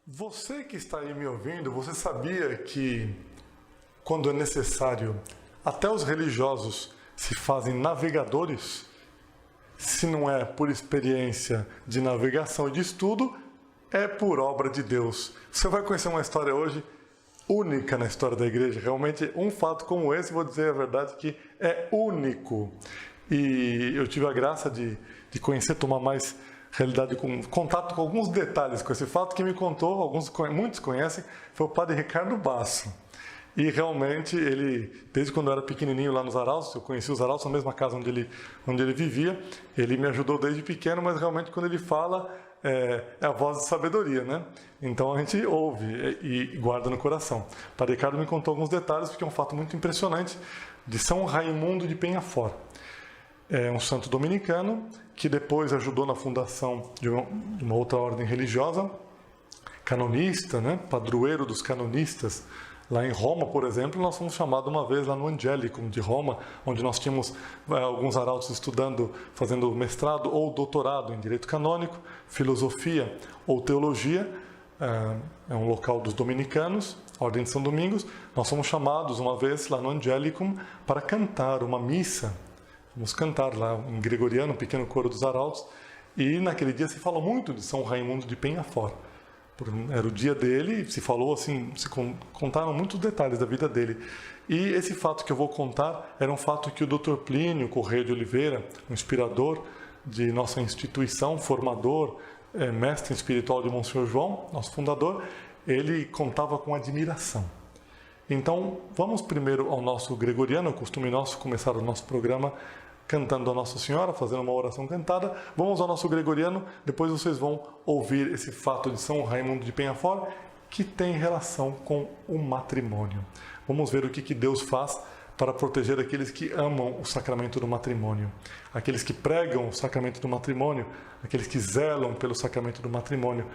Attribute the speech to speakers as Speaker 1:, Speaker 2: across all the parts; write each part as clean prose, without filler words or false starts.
Speaker 1: Você que está aí me ouvindo, você sabia que quando é necessário, até os religiosos se fazem navegadores? Se não é por experiência de navegação e de estudo, é por obra de Deus. Você vai conhecer uma história hoje única na história da igreja. Realmente, um fato como esse, vou dizer a verdade, que é único. E eu tive a graça de conhecer, tomar mais realidade, com contato com alguns detalhes com esse fato. Que me contou, muitos conhecem, foi o padre Ricardo Basso. E realmente, ele, desde quando eu era pequenininho lá nos Arautos, eu conheci os Arautos na mesma casa onde ele vivia, ele me ajudou desde pequeno, mas realmente quando ele fala, é a voz de sabedoria, né? Então a gente ouve e guarda no coração. O padre Ricardo me contou alguns detalhes, porque é um fato muito impressionante, de São Raimundo de Peñafort. É um santo dominicano que depois ajudou na fundação de uma outra ordem religiosa, canonista, né? Padroeiro dos canonistas. Lá em Roma, por exemplo, nós fomos chamados uma vez lá no Angelicum de Roma, onde nós tínhamos alguns arautos estudando, fazendo mestrado ou doutorado em Direito Canônico, Filosofia ou Teologia. É um local dos dominicanos, a Ordem de São Domingos. Nós fomos chamados uma vez lá no Angelicum para cantar uma missa. Vamos cantar lá em gregoriano, um pequeno coro dos arautos. E naquele dia se falou muito de São Raimundo de Peñafort. Era o dia dele, se falou assim, se contaram muitos detalhes da vida dele. E esse fato que eu vou contar era um fato que o Dr. Plínio Correia de Oliveira, um inspirador de nossa instituição, formador, mestre espiritual de Monsenhor João, nosso fundador, ele contava com admiração. Então, vamos primeiro ao nosso gregoriano, é costume nosso começar o nosso programa cantando a Nossa Senhora, fazendo uma oração cantada. Vamos ao nosso gregoriano, depois vocês vão ouvir esse fato de São Raimundo de Peñafort, que tem relação com o matrimônio. Vamos ver o que Deus faz para proteger aqueles que amam o sacramento do matrimônio, aqueles que pregam o sacramento do matrimônio, aqueles que zelam pelo sacramento do matrimônio,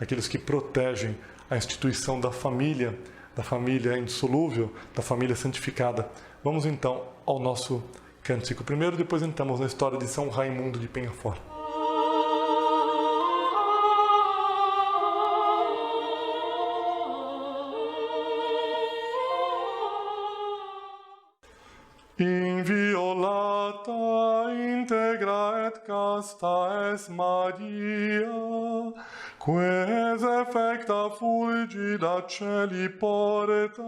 Speaker 1: aqueles que protegem a instituição da família indissolúvel, da família santificada. Vamos então ao nosso cântico primeiro, depois entramos na história de São Raimundo de Peñafort. Inviolata, integra et casta es Maria, quaes effecta fulgida celi porta,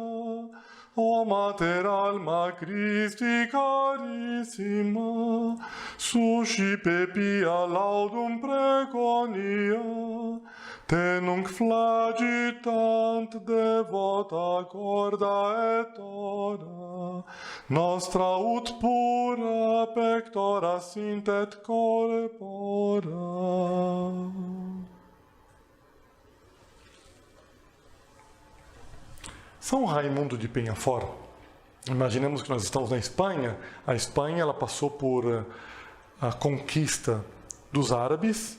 Speaker 1: o mater alma Christi carissima, suscipe pia laudum preconia, te nunc flagitant devota corda et ora, nostra ut pura pectora sint et corpora. São Raimundo de Peñafort, imaginemos que nós estamos na Espanha. A Espanha ela passou por a conquista dos árabes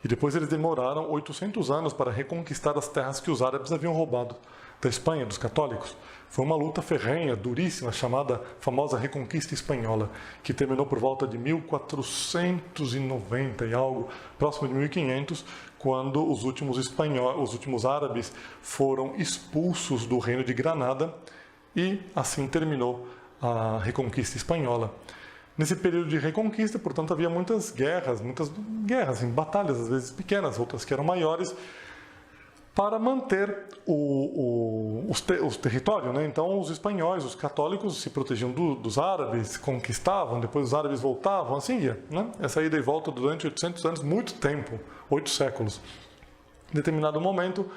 Speaker 1: e depois eles demoraram 800 anos para reconquistar as terras que os árabes haviam roubado da Espanha, dos católicos. Foi uma luta ferrenha, duríssima, chamada famosa Reconquista Espanhola, que terminou por volta de 1490 e algo, próximo de 1500, quando os últimos árabes foram expulsos do reino de Granada e assim terminou a Reconquista Espanhola. Nesse período de reconquista, portanto, havia muitas guerras, batalhas, às vezes pequenas, outras que eram maiores, para manter os territórios, né? Então, os espanhóis, os católicos, se protegiam dos árabes, conquistavam, depois os árabes voltavam, assim ia, né? Essa ida e volta durante 800 anos, muito tempo, 8 séculos. Em determinado momento,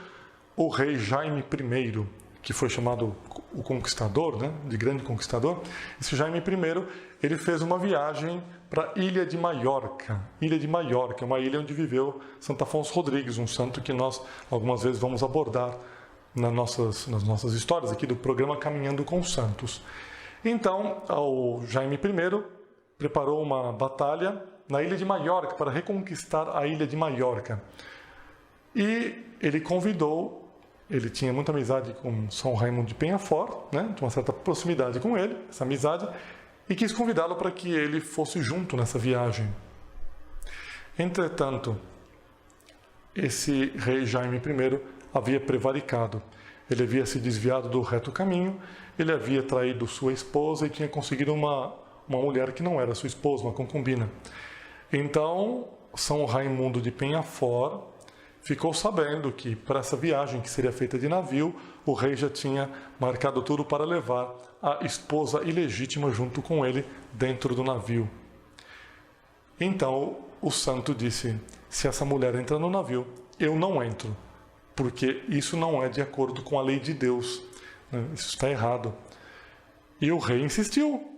Speaker 1: o rei Jaime I, que foi chamado o Conquistador, né? De grande conquistador, esse Jaime I, ele fez uma viagem para a Ilha de Maiorca. Ilha de Maiorca é uma ilha onde viveu Santo Afonso Rodrigues, um santo que nós algumas vezes vamos abordar nas nossas histórias aqui do programa Caminhando com os Santos. Então, o Jaime I preparou uma batalha na Ilha de Maiorca para reconquistar a Ilha de Maiorca. E ele ele tinha muita amizade com São Raimundo de Peñafort, né? Tinha uma certa proximidade com ele, essa amizade, e quis convidá-lo para que ele fosse junto nessa viagem. Entretanto, esse rei Jaime I havia prevaricado. Ele havia se desviado do reto caminho, ele havia traído sua esposa e tinha conseguido uma mulher que não era sua esposa, uma concubina. Então, São Raimundo de Peñafort ficou sabendo que, para essa viagem que seria feita de navio, o rei já tinha marcado tudo para levar a esposa ilegítima junto com ele dentro do navio. Então, o santo disse: se essa mulher entra no navio, eu não entro, porque isso não é de acordo com a lei de Deus. Isso está errado. E o rei insistiu.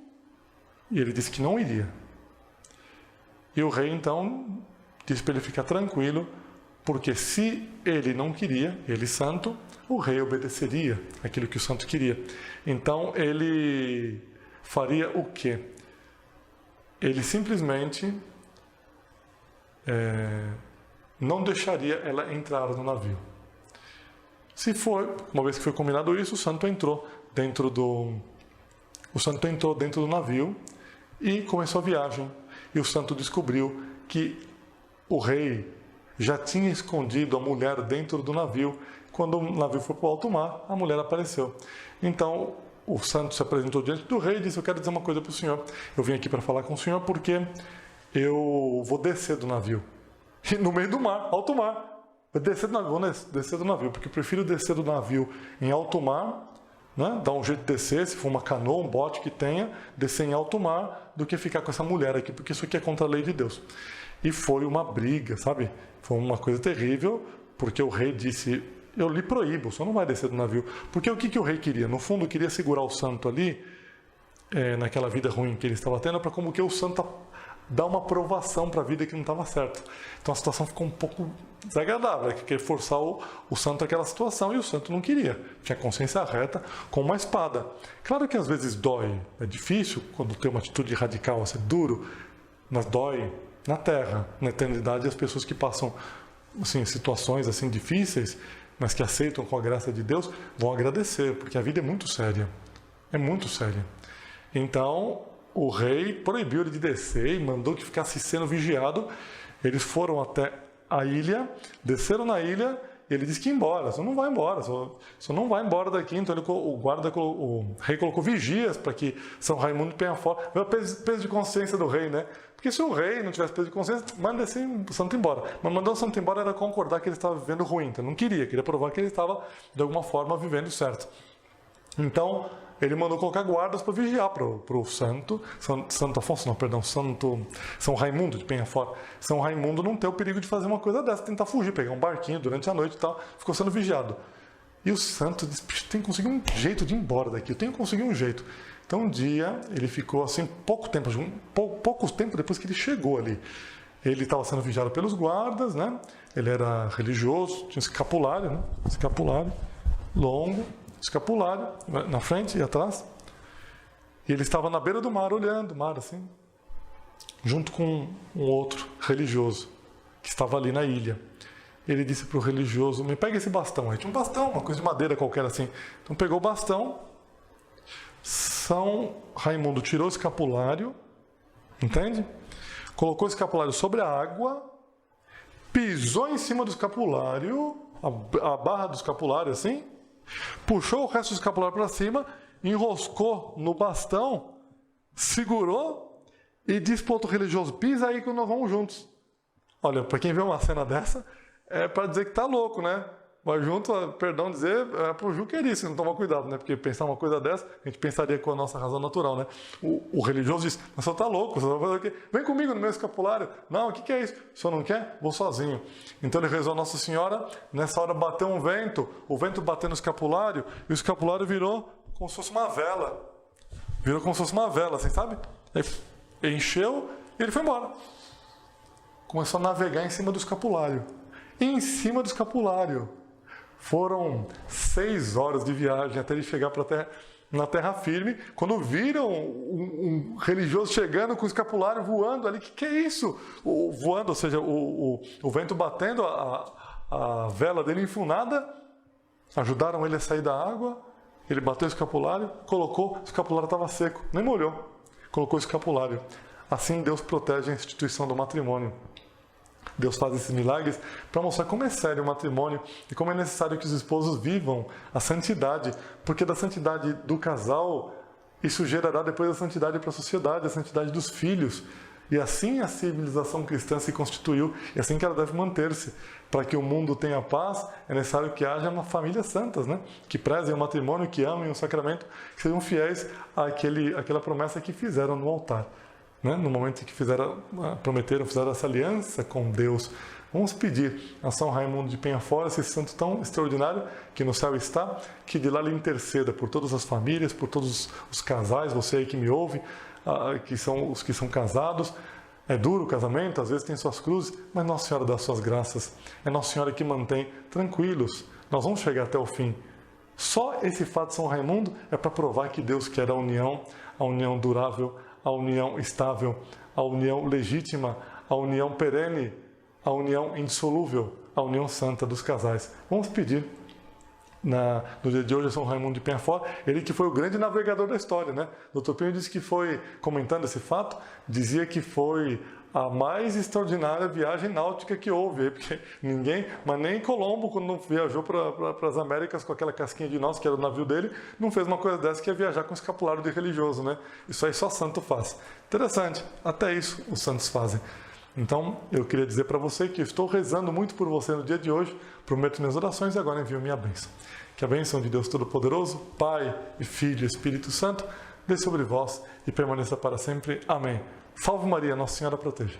Speaker 1: E ele disse que não iria. E o rei, então, disse para ele ficar tranquilo, porque se ele não queria, ele santo, o rei obedeceria aquilo que o santo queria. Então, ele faria o quê? Ele simplesmente não deixaria ela entrar no navio. Se for, uma vez que foi combinado isso, o santo entrou dentro do navio e começou a viagem. E o santo descobriu que o rei já tinha escondido a mulher dentro do navio. Quando o navio foi para o alto mar, a mulher apareceu. Então, o santo se apresentou diante do rei e disse: eu quero dizer uma coisa para o senhor. Eu vim aqui para falar com o senhor porque eu vou descer do navio. E no meio do mar, alto mar. Vou descer do navio, porque eu prefiro descer do navio em alto mar, né? Dar um jeito de descer, se for uma canoa, um bote que tenha, descer em alto mar, do que ficar com essa mulher aqui, porque isso aqui é contra a lei de Deus. E foi uma briga, sabe? Foi uma coisa terrível, porque o rei disse: eu lhe proíbo, o senhor não vai descer do navio. Porque o que o rei queria? No fundo, queria segurar o santo ali, naquela vida ruim que ele estava tendo, para como que o santo dar uma aprovação para a vida que não estava certa. Então a situação ficou um pouco desagradável, que queria forçar o santo àquela situação, e o santo não queria. Tinha consciência reta com uma espada. Claro que às vezes dói, é difícil quando tem uma atitude radical, é duro, mas dói na terra, na eternidade. As pessoas que passam assim, situações assim difíceis, mas que aceitam com a graça de Deus, vão agradecer, porque a vida é muito séria. É muito séria. Então, o rei proibiu ele de descer e mandou que ficasse sendo vigiado. Eles foram até a ilha, desceram na ilha, e ele disse que ia embora. Você não vai embora, você não vai embora daqui. Então o rei colocou vigias para que São Raimundo de Peñafort... Veio o peso de consciência do rei, né? Porque se o rei não tivesse peso de consciência, manda o santo embora. Mas mandar o santo embora era concordar que ele estava vivendo ruim. Então não queria provar que ele estava, de alguma forma, vivendo certo. Então, ele mandou colocar guardas para vigiar para o São Raimundo de Peñafort. São Raimundo não ter o perigo de fazer uma coisa dessa, tentar fugir, pegar um barquinho durante a noite e tal, ficou sendo vigiado. E o santo disse: tem que conseguir um jeito de ir embora daqui, eu tenho que conseguir um jeito. Então um dia ele ficou assim, pouco tempo depois que ele chegou ali. Ele estava sendo vigiado pelos guardas, né? Ele era religioso, tinha escapulário, né? Escapulário longo, escapulário na frente e atrás. E ele estava na beira do mar, olhando o mar assim, junto com um outro religioso que estava ali na ilha. Ele disse para o religioso: me pega esse bastão aí. Tinha um bastão, uma coisa de madeira qualquer assim. Então pegou o bastão. São Raimundo tirou o escapulário, entende? Colocou o escapulário sobre a água, pisou em cima do escapulário, a barra do escapulário assim, puxou o resto do escapulário para cima, enroscou no bastão, segurou e disse para o outro religioso: pisa aí que nós vamos juntos. Olha, para quem vê uma cena dessa, é para dizer que tá louco, né? Mas junto, perdão dizer, é pro juquerice, se não tomar cuidado, né? Porque pensar uma coisa dessa, a gente pensaria com a nossa razão natural, né? O religioso diz: mas você tá louco, você vai fazer o quê? Vem comigo no meu escapulário. Não, o que é isso? O senhor não quer? Vou sozinho. Então ele rezou a Nossa Senhora, nessa hora bateu um vento, o vento bateu no escapulário, e o escapulário virou como se fosse uma vela. Virou como se fosse uma vela, assim, sabe? Aí encheu e ele foi embora. Começou a navegar em cima do escapulário. E em cima do escapulário. Foram 6 horas de viagem até ele chegar na terra firme. Quando viram um religioso chegando com o escapulário voando ali, que é isso? Voando, ou seja, o vento batendo, a vela dele enfunada, ajudaram ele a sair da água. Ele bateu o escapulário, colocou, o escapulário estava seco, nem molhou. Colocou o escapulário. Assim Deus protege a instituição do matrimônio. Deus faz esses milagres para mostrar como é sério o matrimônio e como é necessário que os esposos vivam a santidade, porque da santidade do casal, isso gerará depois a santidade para a sociedade, a santidade dos filhos. E assim a civilização cristã se constituiu, e assim que ela deve manter-se. Para que o mundo tenha paz, é necessário que haja uma família santas, né? Que prezem o matrimônio, que amem o sacramento, que sejam fiéis àquela promessa que fizeram no altar. Né? No momento em que prometeram, fizeram essa aliança com Deus. Vamos pedir a São Raimundo de Penha-Fora, esse santo tão extraordinário que no céu está, que de lá lhe interceda por todas as famílias, por todos os casais, você aí que me ouve, que são os que são casados. É duro o casamento, às vezes tem suas cruzes, mas Nossa Senhora dá suas graças. É Nossa Senhora que mantém tranquilos. Nós vamos chegar até o fim. Só esse fato de São Raimundo é para provar que Deus quer a união durável, a união estável, a união legítima, a união perene, a união indissolúvel, a união santa dos casais. Vamos pedir no dia de hoje a São Raimundo de Penha-Fora, ele que foi o grande navegador da história, né? O Dr. Pinho disse que foi, comentando esse fato, dizia que foi a mais extraordinária viagem náutica que houve, porque ninguém, mas nem Colombo, quando viajou para as Américas com aquela casquinha de nós, que era o navio dele, não fez uma coisa dessa que é viajar com escapulário de religioso, né? Isso aí só santo faz. Interessante, até isso os santos fazem. Então, eu queria dizer para você que eu estou rezando muito por você no dia de hoje, prometo minhas orações e agora envio minha bênção. Que a bênção de Deus Todo-Poderoso, Pai e Filho e Espírito Santo, desça sobre vós e permaneça para sempre. Amém. Salve Maria, Nossa Senhora proteja.